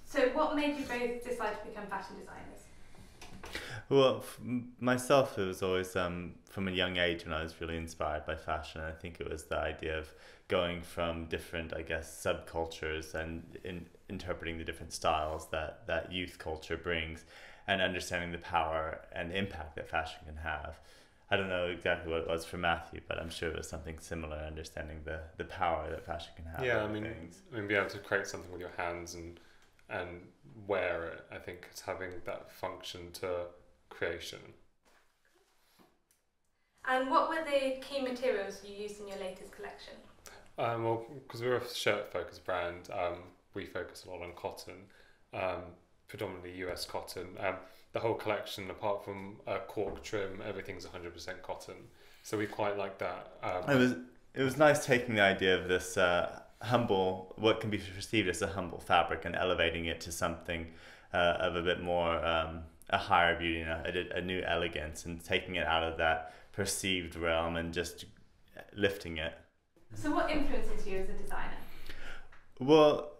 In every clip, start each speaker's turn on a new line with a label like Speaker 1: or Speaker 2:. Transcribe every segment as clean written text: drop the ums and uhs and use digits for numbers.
Speaker 1: So what made you both decide to become fashion designers?
Speaker 2: Well, myself, it was always from a young age when I was really inspired by fashion. I think it was the idea of going from different, I guess, subcultures and interpreting the different styles that youth culture brings, and understanding the power and impact that fashion can have. I don't know exactly what it was for Matthew, but I'm sure it was something similar, understanding the power that fashion can have.
Speaker 3: Yeah,
Speaker 2: things.
Speaker 3: being able to create something with your hands and wear it, I think it's having that function to creation.
Speaker 1: And what were the key materials you used in your latest collection?
Speaker 3: Well, because we're a shirt-focused brand, we focus a lot on cotton, predominantly US cotton. The whole collection, apart from cork trim, everything's 100% cotton. So we quite like that.
Speaker 2: It was nice taking the idea of this humble, what can be perceived as a humble fabric, and elevating it to something of a bit more a higher beauty and a new elegance, and taking it out of that perceived realm and just lifting it.
Speaker 1: So what influences you as a designer?
Speaker 2: Well,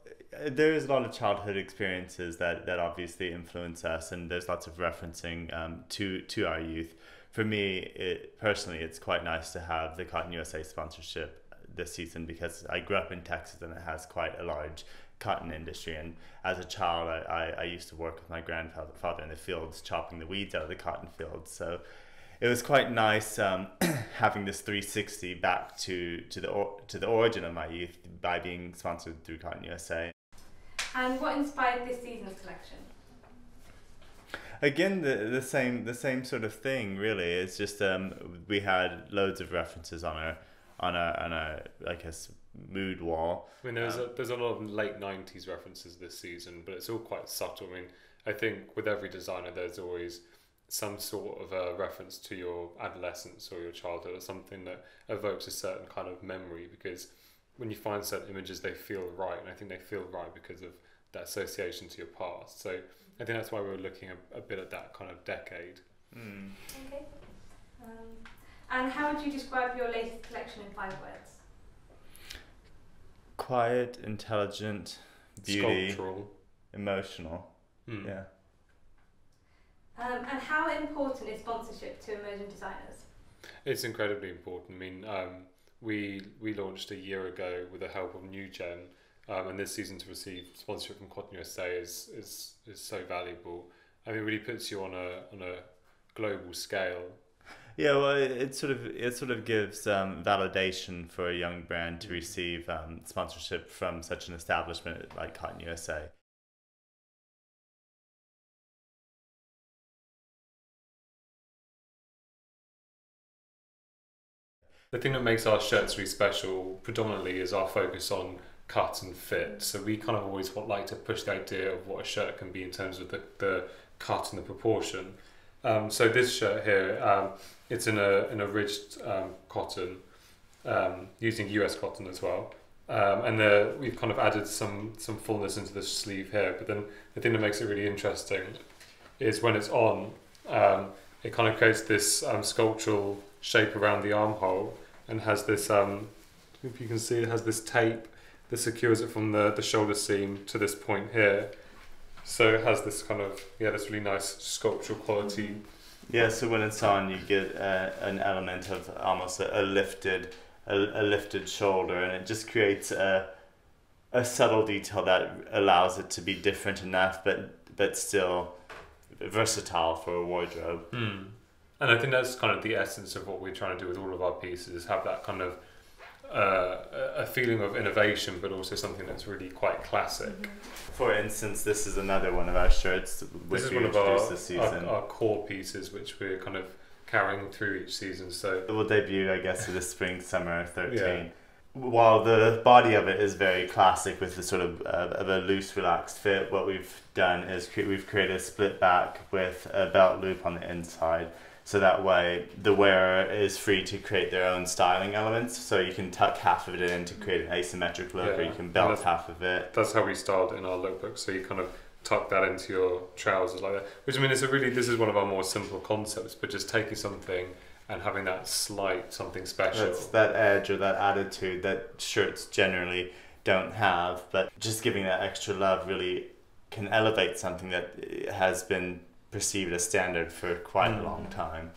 Speaker 2: there is a lot of childhood experiences that obviously influence us, and there's lots of referencing to our youth. For me, personally, it's quite nice to have the Cotton USA sponsorship this season, because I grew up in Texas and it has quite a large cotton industry, and as a child I used to work with my grandfather in the fields chopping the weeds out of the cotton fields, so it was quite nice having this 360 back to the origin of my youth by being sponsored through Cotton USA.
Speaker 1: And what inspired this season's collection?
Speaker 2: Again, the same sort of thing, really. It's just we had loads of references on our I guess mood wall.
Speaker 3: I mean, there's a lot of late 90s references this season, but it's all quite subtle. I mean, I think with every designer there's always some sort of a reference to your adolescence or your childhood, or something that evokes a certain kind of memory, because when you find certain images they feel right, and I think they feel right because of that association to your past. So I think that's why we're looking a bit at that kind of decade.
Speaker 1: Okay. And how would you describe your latest collection in 5 words?
Speaker 2: Quiet, intelligent, beauty,
Speaker 3: sculptural,
Speaker 2: emotional. Yeah.
Speaker 1: And how important is sponsorship to emerging designers?
Speaker 3: It's incredibly important. I mean, we launched a year ago with the help of New Gen, and this season to receive sponsorship from Cotton USA is so valuable. I mean, it really puts you on a global scale.
Speaker 2: Yeah, well, it sort of gives validation for a young brand to receive sponsorship from such an establishment like Cotton USA.
Speaker 3: The thing that makes our shirts really special predominantly is our focus on cut and fit. So we kind of always like to push the idea of what a shirt can be in terms of the cut and the proportion. So this shirt here, it's in a ridged cotton, using US cotton as well. And we've kind of added some fullness into the sleeve here. But then the thing that makes it really interesting is when it's on, it kind of creates this sculptural shape around the armhole, and has this, if you can see, it has this tape that secures it from the shoulder seam to this point here. So it has this kind of, this really nice sculptural quality.
Speaker 2: Yeah, so when it's on, you get an element of almost a lifted shoulder, and it just creates a subtle detail that allows it to be different enough, but still versatile for a wardrobe.
Speaker 3: And I think that's kind of the essence of what we're trying to do with all of our pieces, is have that kind of a feeling of innovation, but also something that's really quite classic.
Speaker 2: For instance, this is another one of our shirts which we introduced this season.
Speaker 3: Our core pieces, which we're kind of carrying through each season. So
Speaker 2: it will debut, I guess, for the spring/summer 13.
Speaker 3: Yeah.
Speaker 2: While the body of it is very classic with the sort of a loose, relaxed fit, what we've done is we've created a split back with a belt loop on the inside. So that way the wearer is free to create their own styling elements. So you can tuck half of it in to create an asymmetric look, or you can belt half of it.
Speaker 3: That's how we styled it in our lookbook. So you kind of tuck that into your trousers like that. Which, I mean, this is one of our more simple concepts, but just taking something and having that slight something special.
Speaker 2: That's that edge or that attitude that shirts generally don't have, but just giving that extra love really can elevate something that has been perceived as standard for quite a long time.